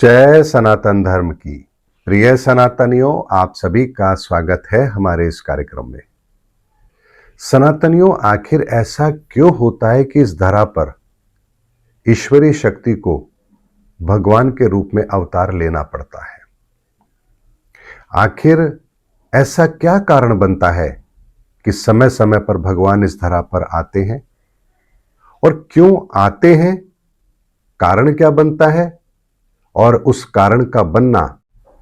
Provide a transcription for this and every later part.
जय सनातन धर्म की। प्रिय सनातनियों, आप सभी का स्वागत है हमारे इस कार्यक्रम में। सनातनियों, आखिर ऐसा क्यों होता है कि इस धरा पर ईश्वरीय शक्ति को भगवान के रूप में अवतार लेना पड़ता है? आखिर ऐसा क्या कारण बनता है कि समय समय पर भगवान इस धरा पर आते हैं? और क्यों आते हैं? कारण क्या बनता है? और उस कारण का बनना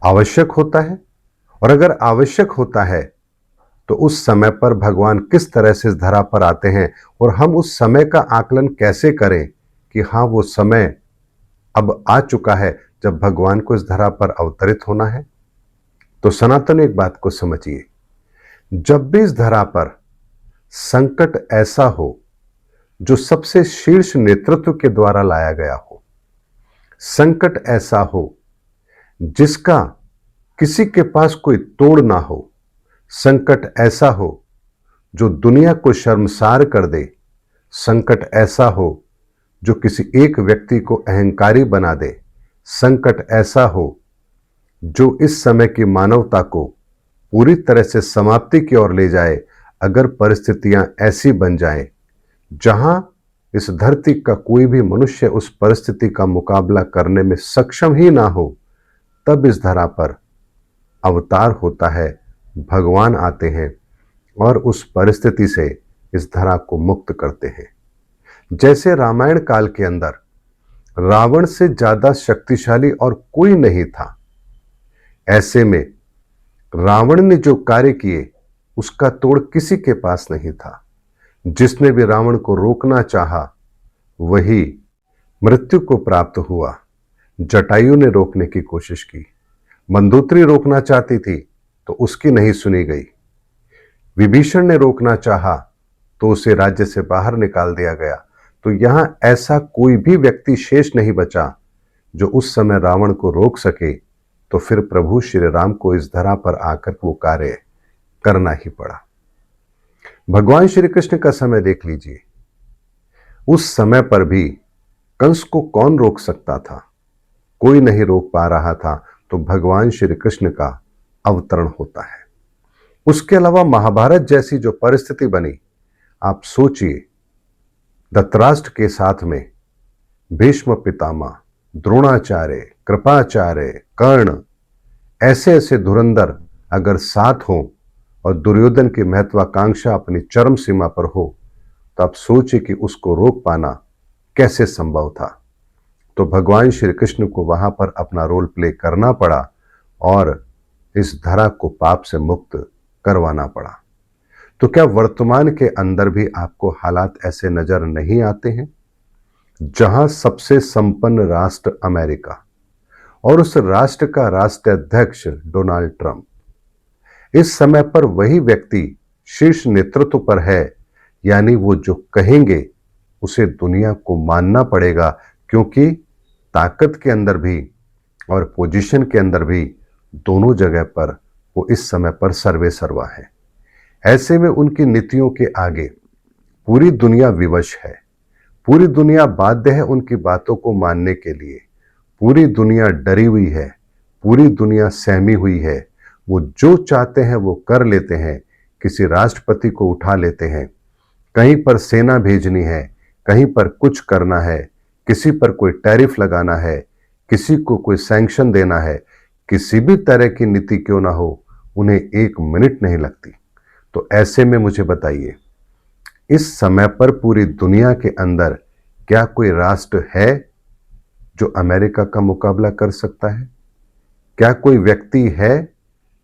आवश्यक होता है? और अगर आवश्यक होता है तो उस समय पर भगवान किस तरह से इस धरा पर आते हैं, और हम उस समय का आकलन कैसे करें कि हाँ, वो समय अब आ चुका है जब भगवान को इस धरा पर अवतरित होना है? तो सनातन एक बात को समझिए, जब भी इस धरा पर संकट ऐसा हो जो सबसे शीर्ष नेतृत्व के द्वारा लाया गया हो, संकट ऐसा हो जिसका किसी के पास कोई तोड़ ना हो, संकट ऐसा हो जो दुनिया को शर्मसार कर दे, संकट ऐसा हो जो किसी एक व्यक्ति को अहंकारी बना दे, संकट ऐसा हो जो इस समय की मानवता को पूरी तरह से समाप्ति की ओर ले जाए, अगर परिस्थितियां ऐसी बन जाएं जहां इस धरती का कोई भी मनुष्य उस परिस्थिति का मुकाबला करने में सक्षम ही ना हो, तब इस धरा पर अवतार होता है, भगवान आते हैं और उस परिस्थिति से इस धरा को मुक्त करते हैं। जैसे रामायण काल के अंदर रावण से ज्यादा शक्तिशाली और कोई नहीं था, ऐसे में रावण ने जो कार्य किए उसका तोड़ किसी के पास नहीं था। जिसने भी रावण को रोकना चाहा वही मृत्यु को प्राप्त हुआ। जटायु ने रोकने की कोशिश की, मंदोदरी रोकना चाहती थी तो उसकी नहीं सुनी गई। विभीषण ने रोकना चाहा तो उसे राज्य से बाहर निकाल दिया गया। तो यहां ऐसा कोई भी व्यक्ति शेष नहीं बचा जो उस समय रावण को रोक सके। तो फिर प्रभु श्री राम को इस धरा पर आकर वो कार्य करना ही पड़ा। भगवान श्री कृष्ण का समय देख लीजिए, उस समय पर भी कंस को कौन रोक सकता था? कोई नहीं रोक पा रहा था, तो भगवान श्री कृष्ण का अवतरण होता है। उसके अलावा महाभारत जैसी जो परिस्थिति बनी, आप सोचिए, धृतराष्ट्र के साथ में भीष्म पितामह, द्रोणाचार्य, कृपाचार्य, कर्ण, ऐसे ऐसे धुरंधर अगर साथ हों और दुर्योधन की महत्वाकांक्षा अपनी चरम सीमा पर हो, तो आप सोचिए कि उसको रोक पाना कैसे संभव था। तो भगवान श्री कृष्ण को वहां पर अपना रोल प्ले करना पड़ा और इस धरा को पाप से मुक्त करवाना पड़ा। तो क्या वर्तमान के अंदर भी आपको हालात ऐसे नजर नहीं आते हैं, जहां सबसे संपन्न राष्ट्र अमेरिका और उस राष्ट्र का राष्ट्राध्यक्ष डोनाल्ड ट्रंप, इस समय पर वही व्यक्ति शीर्ष नेतृत्व पर है, यानी वो जो कहेंगे उसे दुनिया को मानना पड़ेगा, क्योंकि ताकत के अंदर भी और पोजीशन के अंदर भी दोनों जगह पर वो इस समय पर सर्वे सर्वा है। ऐसे में उनकी नीतियों के आगे पूरी दुनिया विवश है, पूरी दुनिया बाध्य है उनकी बातों को मानने के लिए, पूरी दुनिया डरी हुई है, पूरी दुनिया सहमी हुई है। वो जो चाहते हैं वो कर लेते हैं, किसी राष्ट्रपति को उठा लेते हैं, कहीं पर सेना भेजनी है, कहीं पर कुछ करना है, किसी पर कोई टैरिफ लगाना है, किसी को कोई सैंक्शन देना है, किसी भी तरह की नीति क्यों ना हो, उन्हें एक मिनट नहीं लगती। तो ऐसे में मुझे बताइए, इस समय पर पूरी दुनिया के अंदर क्या कोई राष्ट्र है जो अमेरिका का मुकाबला कर सकता है? क्या कोई व्यक्ति है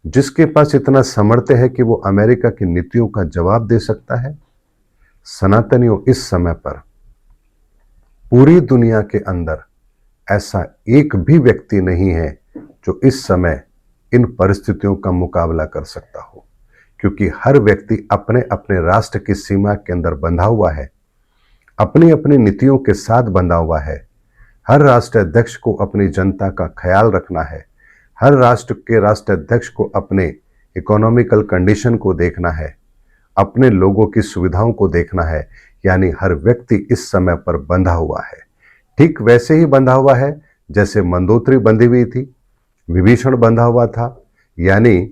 जिसके पास इतना सामर्थ्य है कि वो अमेरिका की नीतियों का जवाब दे सकता है? सनातनियों, इस समय पर पूरी दुनिया के अंदर ऐसा एक भी व्यक्ति नहीं है जो इस समय इन परिस्थितियों का मुकाबला कर सकता हो, क्योंकि हर व्यक्ति अपने अपने राष्ट्र की सीमा के अंदर बंधा हुआ है, अपनी अपनी नीतियों के साथ बंधा हुआ है। हर राष्ट्राध्यक्ष को अपनी जनता का ख्याल रखना है, हर राष्ट्र के राष्ट्राध्यक्ष को अपने इकोनॉमिकल कंडीशन को देखना है, अपने लोगों की सुविधाओं को देखना है। यानी हर व्यक्ति इस समय पर बंधा हुआ है। ठीक वैसे ही बंधा हुआ है जैसे मंदोदरी बंधी हुई थी, विभीषण बंधा हुआ था, यानी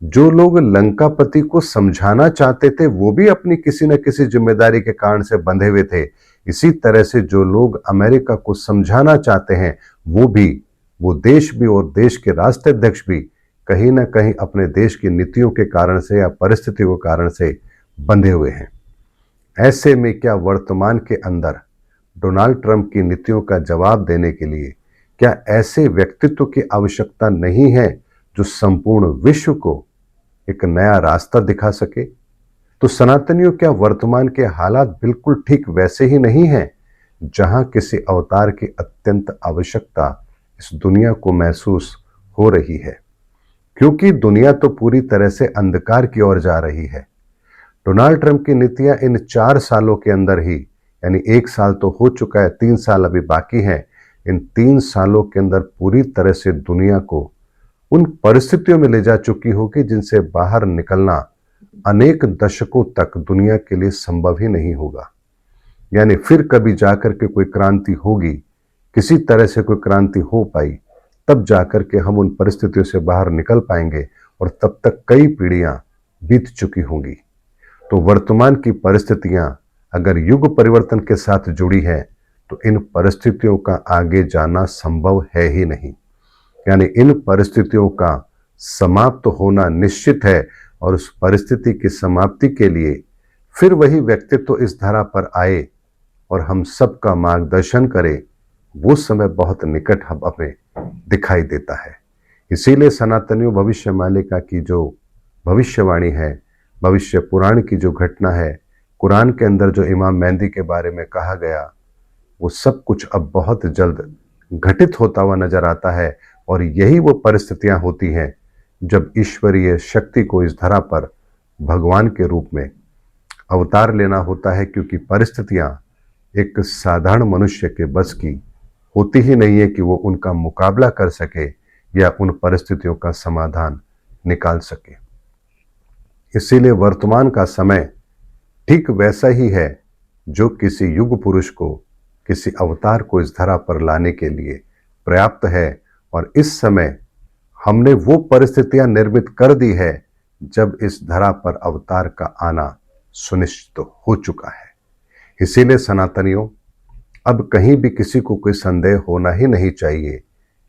जो लोग लंकापति को समझाना चाहते थे वो भी अपनी किसी न किसी जिम्मेदारी के कारण से बंधे हुए थे। इसी तरह से जो लोग अमेरिका को समझाना चाहते हैं वो देश भी और देश के राष्ट्राध्यक्ष भी कहीं ना कहीं अपने देश की नीतियों के कारण से या परिस्थितियों के कारण से बंधे हुए हैं। ऐसे में क्या वर्तमान के अंदर डोनाल्ड ट्रंप की नीतियों का जवाब देने के लिए क्या ऐसे व्यक्तित्व की आवश्यकता नहीं है जो संपूर्ण विश्व को एक नया रास्ता दिखा सके? तो सनातनियों, क्या वर्तमान के हालात बिल्कुल ठीक वैसे ही नहीं हैं जहां किसी अवतार की अत्यंत आवश्यकता इस दुनिया को महसूस हो रही है? क्योंकि दुनिया तो पूरी तरह से अंधकार की ओर जा रही है। डोनाल्ड ट्रंप की नीतियां इन 4 सालों के अंदर ही, यानी 1 साल तो हो चुका है, 3 साल अभी बाकी हैं, इन 3 सालों के अंदर पूरी तरह से दुनिया को उन परिस्थितियों में ले जा चुकी होगी जिनसे बाहर निकलना अनेक दशकों तक दुनिया के लिए संभव ही नहीं होगा। यानी फिर कभी जाकर के कोई क्रांति होगी, किसी तरह से कोई क्रांति हो पाई, तब जाकर के हम उन परिस्थितियों से बाहर निकल पाएंगे और तब तक कई पीढ़ियां बीत चुकी होंगी। तो वर्तमान की परिस्थितियां अगर युग परिवर्तन के साथ जुड़ी है तो इन परिस्थितियों का आगे जाना संभव है ही नहीं। यानी इन परिस्थितियों का समाप्त होना निश्चित है और उस परिस्थिति की समाप्ति के लिए फिर वही व्यक्तित्व इस धरा पर आए और हम सबका मार्गदर्शन करे, वो समय बहुत निकट हम हमें दिखाई देता है। इसीलिए सनातनियों, भविष्य मालिका की जो भविष्यवाणी है, भविष्य पुराण की जो घटना है, कुरान के अंदर जो इमाम मेहदी के बारे में कहा गया, वो सब कुछ अब बहुत जल्द घटित होता हुआ नजर आता है। और यही वो परिस्थितियां होती हैं जब ईश्वरीय शक्ति को इस धरा पर भगवान के रूप में अवतार लेना होता है, क्योंकि परिस्थितियां एक साधारण मनुष्य के बस की होती ही नहीं है कि वो उनका मुकाबला कर सके या उन परिस्थितियों का समाधान निकाल सके। इसीलिए वर्तमान का समय ठीक वैसा ही है जो किसी युग पुरुष को, किसी अवतार को इस धरा पर लाने के लिए पर्याप्त है। और इस समय हमने वो परिस्थितियां निर्मित कर दी है जब इस धरा पर अवतार का आना सुनिश्चित हो चुका है। इसीलिए सनातनियों, अब कहीं भी किसी को कोई संदेह होना ही नहीं चाहिए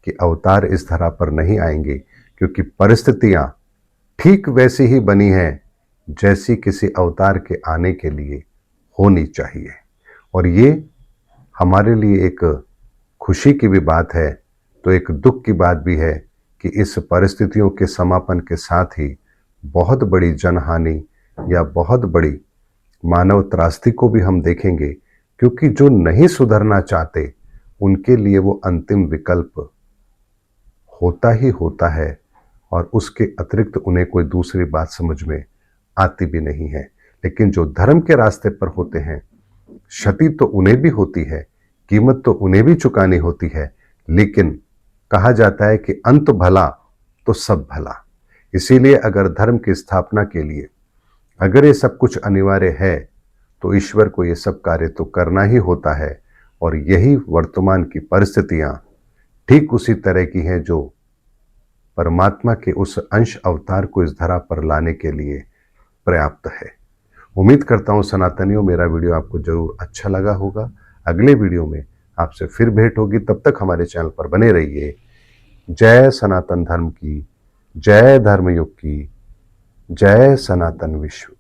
कि अवतार इस धरा पर नहीं आएंगे, क्योंकि परिस्थितियां ठीक वैसी ही बनी हैं जैसी किसी अवतार के आने के लिए होनी चाहिए। और ये हमारे लिए एक खुशी की भी बात है, तो एक दुख की बात भी है कि इस परिस्थितियों के समापन के साथ ही बहुत बड़ी जनहानि या बहुत बड़ी मानव त्रासदी को भी हम देखेंगे, क्योंकि जो नहीं सुधरना चाहते उनके लिए वो अंतिम विकल्प होता ही होता है और उसके अतिरिक्त उन्हें कोई दूसरी बात समझ में आती भी नहीं है। लेकिन जो धर्म के रास्ते पर होते हैं, क्षति तो उन्हें भी होती है, कीमत तो उन्हें भी चुकानी होती है, लेकिन कहा जाता है कि अंत भला तो सब भला। इसीलिए अगर धर्म की स्थापना के लिए अगर ये सब कुछ अनिवार्य है तो ईश्वर को ये सब कार्य तो करना ही होता है। और यही वर्तमान की परिस्थितियां ठीक उसी तरह की हैं जो परमात्मा के उस अंश अवतार को इस धरा पर लाने के लिए पर्याप्त है। उम्मीद करता हूं सनातनियों, मेरा वीडियो आपको जरूर अच्छा लगा होगा। अगले वीडियो में आपसे फिर भेंट होगी, तब तक हमारे चैनल पर बने रहिए। जय सनातन धर्म की, जय धर्मयुग की, जय सनातन विश्व।